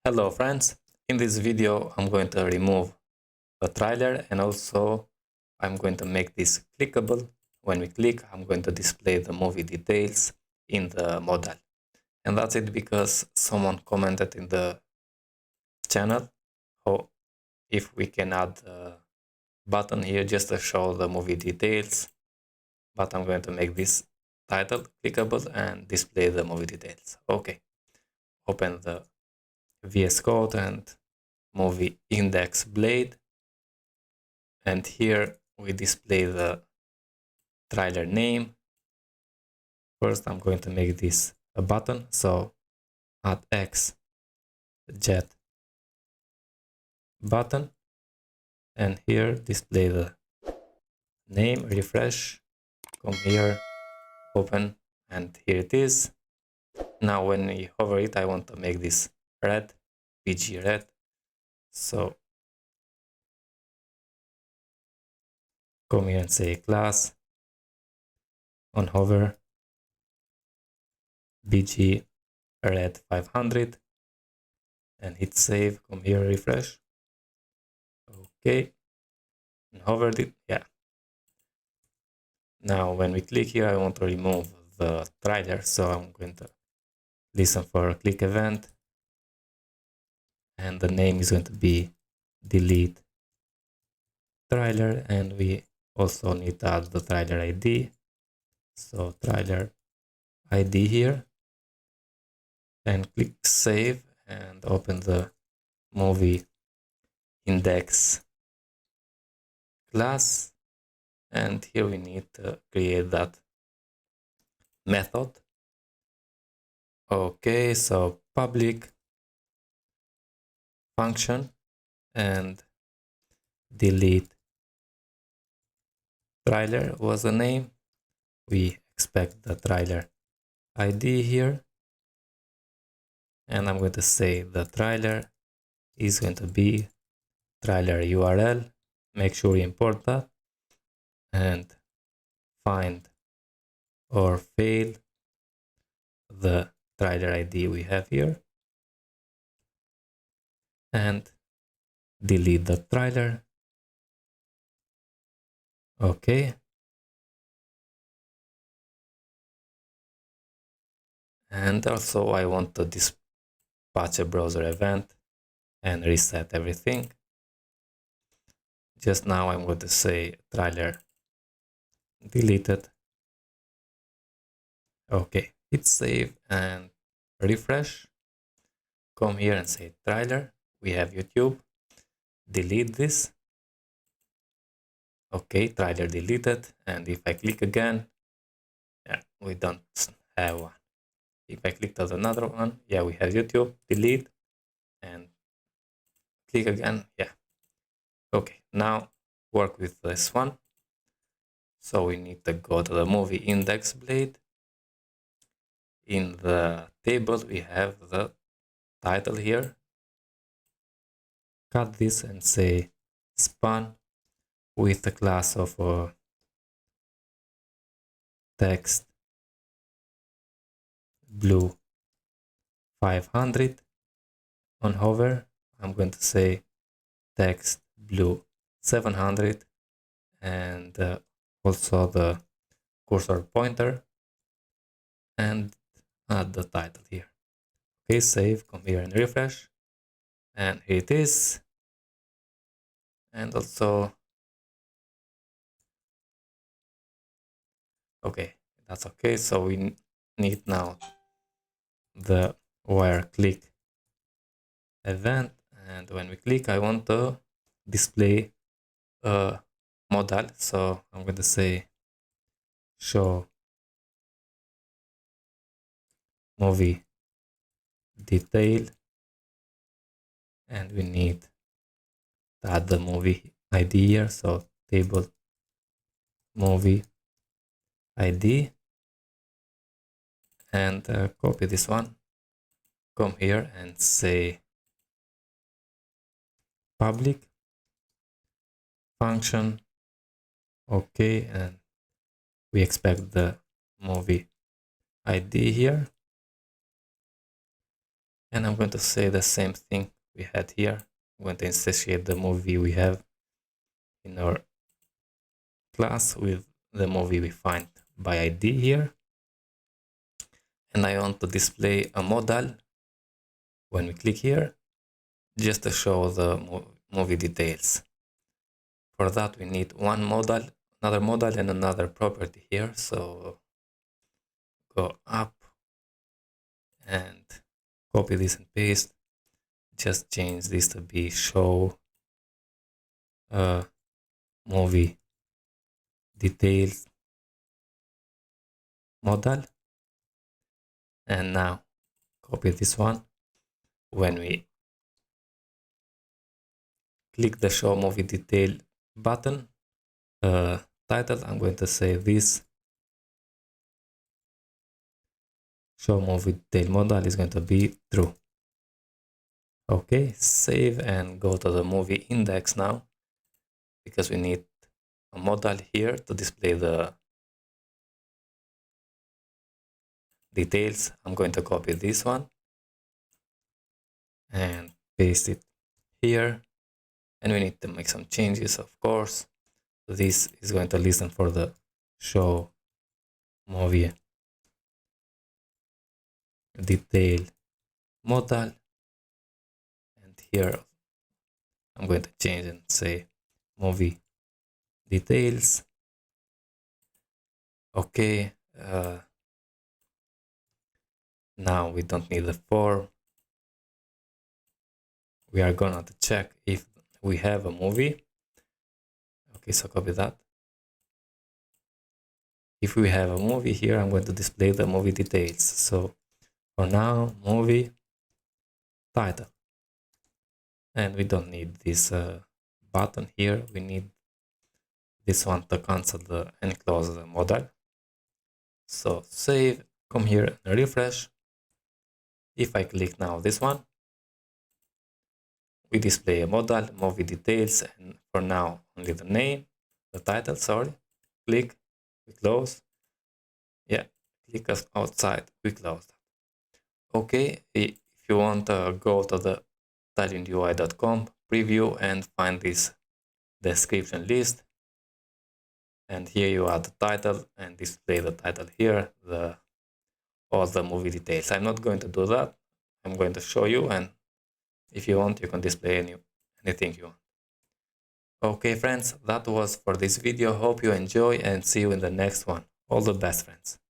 Hello friends, in this video I'm going to remove the trailer and also I'm going to make this clickable. When we click, I'm going to display the movie details in the modal. And that's it because someone commented in the channel how if we can add a button here just to show the movie details, but I'm going to make this title clickable and display the movie details. Okay, open the VS Code and movie index blade, and here we display the trailer name. First I'm going to make this a button, so add X jet button, and here display the name, refresh, come here, open, and here it is. Now when we hover it, I want to make this red, PG red, so come here and say class, on hover, BG red 500, and hit save, come here, refresh. Okay, and hovered it, yeah. Now when we click here, I want to remove the trailer, so I'm going to listen for a click event, and the name is going to be delete trailer, and we also need to add the trailer ID, so trailer ID here, and click save and open the movie index class, and here we need to create that method. Okay, so public function and delete trailer was the name. We expect the trailer ID here, and I'm going to say the trailer is going to be trailer URL. Make sure you import that and find or fail the trailer ID we have here and delete the trailer. Okay, and also I want to dispatch a browser event and reset everything. Just now I'm going to say trailer deleted. Okay, hit save and refresh. Come here and say trailer. We have YouTube. Delete this. Okay, trailer deleted. And if I click again, yeah, we don't have one. If I click on another one, yeah, we have YouTube. Delete and click again. Yeah. Okay, now work with this one. So we need to go to the movie index blade. In the table, we have the title here. Cut this and say span with the class of text blue 500. On hover, I'm going to say text blue 700, and also the cursor pointer, and add the title here. Okay, save, come here and refresh, and here it is. And also, okay, that's okay. So we need now the wire click event, and when we click, I want to display a modal, so I'm going to say show movie detail, and we need to add the movie ID here, so table movie ID, and copy this one, come here and say public function. Okay, and we expect the movie ID here, And I'm going to say the same thing we had here. I'm going to instantiate the movie we have in our class with the movie we find by ID here. And I want to display a modal when we click here, just to show the movie details. For that, we need one modal, another modal, and another property here. So go up and copy this and paste. Just change this to be show movie details modal. And now copy this one. When we click the show movie detail button, title, I'm going to say this show movie detail modal is going to be true. Okay, save and go to the movie index now, because we need a modal here to display the details. I'm going to copy this one and paste it here. And we need to make some changes, of course. This is going to listen for the show movie detail modal. And here I'm going to change and say movie details. Okay. Now we don't need the form. We are gonna check if we have a movie. Okay, so copy that. If we have a movie here, I'm going to display the movie details. So for now, movie title. And we don't need this button here. We need this one to cancel and close the modal. So save, come here and refresh. If I click now this one, we display a modal, movie details, and for now only the name, the title, sorry. Click, we close. Yeah, click us outside, we close that. Okay, if you want to go to the tailwindui.com preview and find this description list, and here you add the title and display the title here, all the movie details. I'm not going to do that. I'm going to show you, and if you want, you can display anything you want. Okay, friends, that was for this video. Hope you enjoy and see you in the next one. All the best, friends.